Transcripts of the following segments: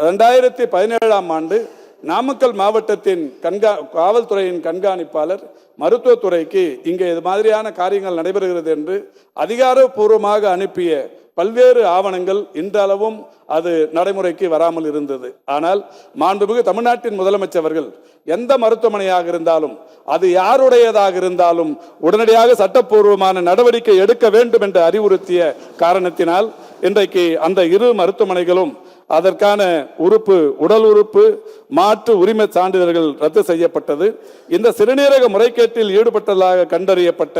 2017ஆம் ஆண்டு நாமக்கல் மாவட்டத்தின் காவல்துறையின் கண்காணிப்பாளர் மருத்துவத்துறைக்கு இங்கே இது மாதிரியான காரியங்கள் நடைபெறுகிறது என்று அதிகாரப்பூர்வமாக அனுப்பிய பல்வேறு ஆவணங்கள் இன்றளவும் அது நடைமுறைக்கு வராமல் இருந்தது. ஆனால் மாண்புமிகு தமிழ்நாட்டின் முதலமைச்சர்கள் எந்த மருத்துவமனையாக இருந்தாலும் அது யாருடையதாக இருந்தாலும் உடனடியாக சட்டப்பூர்வமான நடவடிக்கை எடுக்க வேண்டும் என்று அறிவுறுத்திய காரணத்தினால் இன்றைக்கு அந்த இரு மருத்துவமனைகளும் அதற்கான உடல் உறுப்பு மாற்று உரிமை சான்றிதழ்கள் ரத்து செய்யப்பட்டது. இந்த சிறுநீரக முறைகேட்டில் ஈடுபட்டதாக கண்டறியப்பட்ட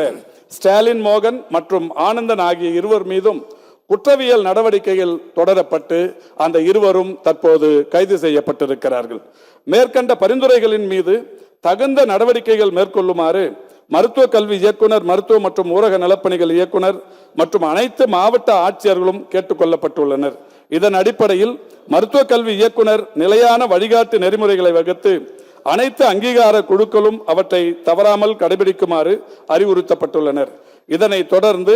ஸ்டாலின் மோகன் மற்றும் ஆனந்தன் ஆகிய இருவர் மீதும் குற்றவியல் நடவடிக்கைகள் தொடரப்பட்டு அந்த இருவரும் தற்போது கைது செய்யப்பட்டிருக்கிறார்கள். மேற்கண்ட பரிந்துரைகளின் மீது தகுந்த நடவடிக்கைகள் மேற்கொள்ளுமாறு மருத்துவ கல்வி இயக்குனர், மருத்துவ மற்றும் ஊரக நலப்பணிகள் இயக்குனர் மற்றும் அனைத்து மாவட்ட ஆட்சியர்களும் கேட்டுக்கொள்ளப்பட்டுள்ளனர். இதன் அடிப்படையில் மருத்துவ கல்வி இயக்குனர் நிலையான வழிகாட்டு நெறிமுறைகளை வகுத்து அனைத்து அங்கீகார குழுக்களும் அவற்றை தவறாமல் கடைபிடிக்குமாறு அறிவுறுத்தப்பட்டுள்ளனர். இதனை தொடர்ந்து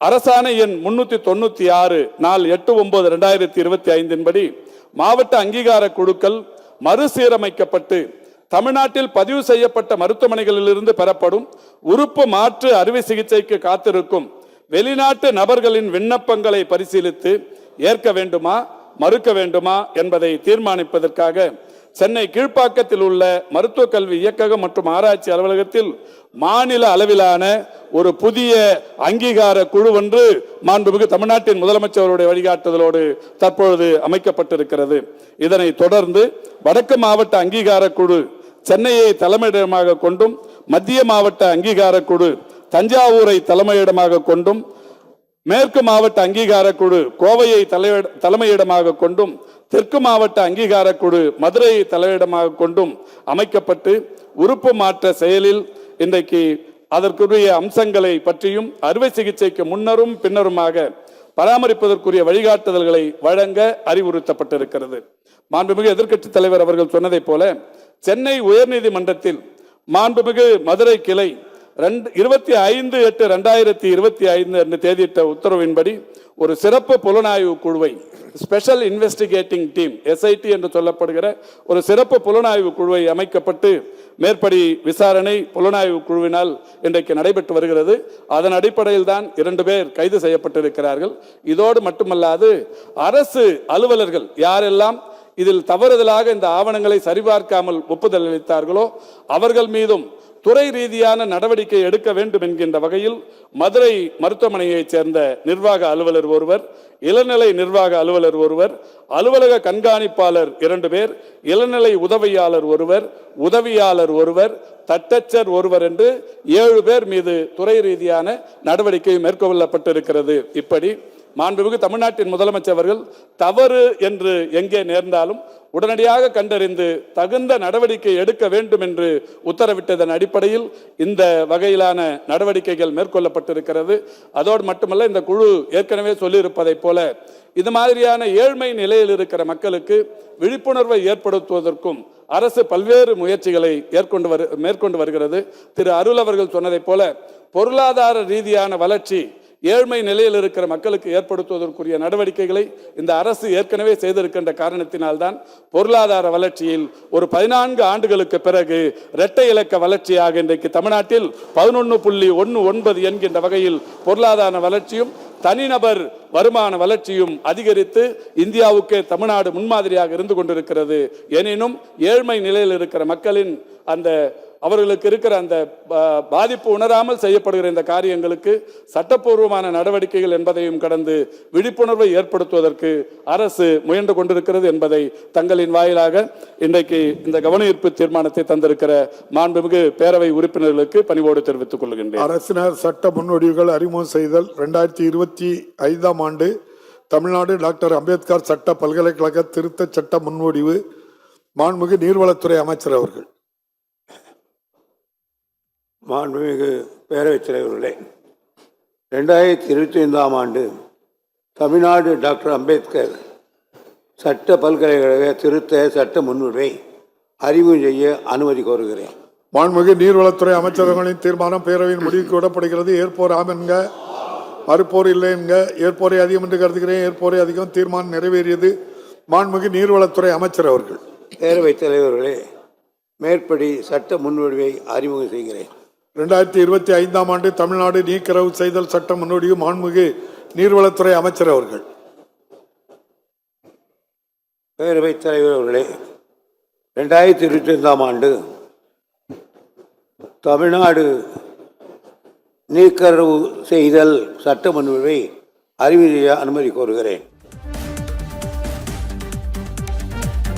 அரசாணை எண் 396 நாள் 8/9/2025 படி மாவட்ட அங்கீகார குழுக்கள் மறுசீரமைக்கப்பட்டு தமிழ்நாட்டில் பதிவு செய்யப்பட்ட மருத்துவமனைகளிலிருந்து பெறப்படும் உறுப்பு மாற்று அறுவை சிகிச்சைக்கு காத்திருக்கும் வெளிநாட்டு நபர்களின் விண்ணப்பங்களை பரிசீலித்து ஏற்க வேண்டுமா மறுக்க வேண்டுமா என்பதை தீர்மானிப்பதற்காக சென்னை கீழ்ப்பாக்கத்தில் உள்ள மருத்துவ கல்வி இயக்ககம் மற்றும் ஆராய்ச்சி அலுவலகத்தில் மாநில அளவிலான ஒரு புதிய அங்கீகார குழு ஒன்று மாண்புமிகு தமிழ்நாட்டின் முதலமைச்சருடைய வழிகாட்டுதலோடு தற்பொழுது அமைக்கப்பட்டிருக்கிறது. இதனை தொடர்ந்து வடக்கு மாவட்ட அங்கீகார குழு சென்னையை தலைமையிடமாக கொண்டும், மத்திய மாவட்ட அங்கீகார குழு தஞ்சாவூரை தலைமையிடமாக கொண்டும், மேற்கு மாவட்ட அங்கீகார குழு கோவையை தலைமையிடமாக கொண்டும், தெற்கு மாவட்ட அங்கீகார குழு மதுரையை தலைமையிடமாக கொண்டும் அமைக்கப்பட்டு உறுப்பு மாற்ற செயலில் இன்றைக்கு அதற்குரிய அம்சங்களை பற்றியும் அறுவை சிகிச்சைக்கு முன்னரும் பின்னருமாக பராமரிப்பதற்குரிய வழிகாட்டுதல்களை வழங்க அறிவுறுத்தப்பட்டிருக்கிறது. மாண்புமிகு எதிர்க்கட்சித் தலைவர் அவர்கள் சொன்னதை போல சென்னை உயர்நீதிமன்றத்தில் மாண்புமிகு மதுரை கிளை 25/8/2025 என்று தேதியிட்ட உத்தரவின்படி ஒரு சிறப்பு புலனாய்வு குழுவை, ஸ்பெஷல் இன்வெஸ்டிகேட்டிங் டீம் SIT என்று சொல்லப்படுகிற ஒரு சிறப்பு புலனாய்வு குழுவை அமைக்கப்பட்டு மேற்படி விசாரணை புலனாய்வு குழுவினால் இன்றைக்கு நடைபெற்று வருகிறது. அதன் அடிப்படையில் தான் 2 பேர் கைது செய்யப்பட்டிருக்கிறார்கள். இதோடு மட்டுமல்லாது அரசு அலுவலர்கள் யாரெல்லாம் இதில் தவறுதலாக இந்த ஆவணங்களை சரிபார்க்காமல் ஒப்புதல் அளித்தார்களோ அவர்கள் மீதும் துறை ரீதியான நடவடிக்கை எடுக்க வேண்டும் என்கின்ற வகையில் மதுரை மருத்துவமனையைச் சேர்ந்த நிர்வாக அலுவலர் ஒருவர், இளநிலை நிர்வாக அலுவலர் ஒருவர், அலுவலக கண்காணிப்பாளர் 2 பேர், இளநிலை உதவியாளர் ஒருவர், உதவியாளர் ஒருவர், தட்டச்சர் ஒருவர் என்று 7 பேர் மீது துறை ரீதியான நடவடிக்கை மேற்கொள்ளப்பட்டிருக்கிறது. இப்படி மாண்புமிகு தமிழ்நாட்டின் முதலமைச்சர் அவர்கள் தவறு என்று எங்கே நேர்ந்தாலும் உடனடியாக கண்டறிந்து தகுந்த நடவடிக்கை எடுக்க வேண்டும் என்று உத்தரவிட்டதன் அடிப்படையில் இந்த வகையிலான நடவடிக்கைகள் மேற்கொள்ளப்பட்டிருக்கிறது. அதோடு மட்டுமல்ல, இந்த குழு ஏற்கனவே சொல்லியிருப்பதை போல இது மாதிரியான ஏழ்மை நிலையில் இருக்கிற மக்களுக்கு விழிப்புணர்வை ஏற்படுத்துவதற்கும் அரசு பல்வேறு முயற்சிகளை மேற்கொண்டு வருகிறது. திரு அருள் அவர்கள் சொன்னதை போல பொருளாதார ரீதியான வளர்ச்சி ஏழ்மை நிலையில் இருக்கிற மக்களுக்கு ஏற்படுத்துவதற்குரிய நடவடிக்கைகளை இந்த அரசு ஏற்கனவே செய்திருக்கின்ற காரணத்தினால்தான் பொருளாதார வளர்ச்சியில் ஒரு 14 ஆண்டுகளுக்கு பிறகு இரட்டை இலக்க வளர்ச்சியாக இன்றைக்கு தமிழ்நாட்டில் 11.19 என்கின்ற வகையில் பொருளாதார வளர்ச்சியும் தனிநபர் வருமான வளர்ச்சியும் அதிகரித்து இந்தியாவுக்கு தமிழ்நாடு முன்மாதிரியாக இருந்து கொண்டிருக்கிறது. எனினும் ஏழ்மை நிலையில் இருக்கிற மக்களின் அவர்களுக்கு இருக்கிற அந்த பாதிப்பு உணராமல் செய்யப்படுகிற இந்த காரியங்களுக்கு சட்டப்பூர்வமான நடவடிக்கைகள் என்பதையும் கடந்து விழிப்புணர்வை ஏற்படுத்துவதற்கு அரசு முயன்று கொண்டிருக்கிறது என்பதை தங்களின் வாயிலாக இன்றைக்கு இந்த கவன ஈர்ப்பு தீர்மானத்தை தந்திருக்கிற மாண்புமிகு பேரவை உறுப்பினர்களுக்கு பணிவோடு தெரிவித்துக் கொள்கின்றேன். அரசினர் சட்ட முன்வடிவுகள் அறிமுகம் செய்தல் 2025ஆம் ஆண்டு தமிழ்நாடு டாக்டர் அம்பேத்கர் சட்ட பல்கலைக்கழக திருத்த சட்ட முன்வடிவு. மாண்புமிகு நீர்வளத்துறை அமைச்சர் அவர்கள். மாண்புமிகு பேரவைத் தலைவர்களே, 2025ஆம் ஆண்டு தமிழ்நாடு டாக்டர் அம்பேத்கர் சட்ட பல்கலைக்கழக திருத்த சட்ட முன்வடிவை அறிமுகம் செய்ய அனுமதி கோருகிறேன். மாண்புமிகு நீர்வளத்துறை அமைச்சர்களின் தீர்மானம் பேரவையின் முடிவுக்கு விடப்படுகிறது. ஏற்போர் ஆம் என்க, மறுப்போர் இல்லை என்க. ஏற்போரை அதிகம் என்று கருதுகிறேன். ஏற்போரை அதிகம். தீர்மானம் நிறைவேறியது. மாண்புமிகு நீர்வளத்துறை அமைச்சர் அவர்கள். பேரவைத் தலைவர்களே, மேற்படி சட்ட முன்வடிவை அறிமுகம் செய்கிறேன். 2025ஆம் ஆண்டு தமிழ்நாடு நீக்கரவு செய்தல் சட்ட முன்னோடிவு மாண்புமிகு நீர்வளத்துறை அமைச்சர் அவர்கள். பேரவைத் தலைவர்களே, 2025ஆம் ஆண்டு தமிழ்நாடு நீக்கரவு செய்தல் சட்ட முன்வடிவை அறிமுகம் செய்ய அனுமதி கோருகிறேன்.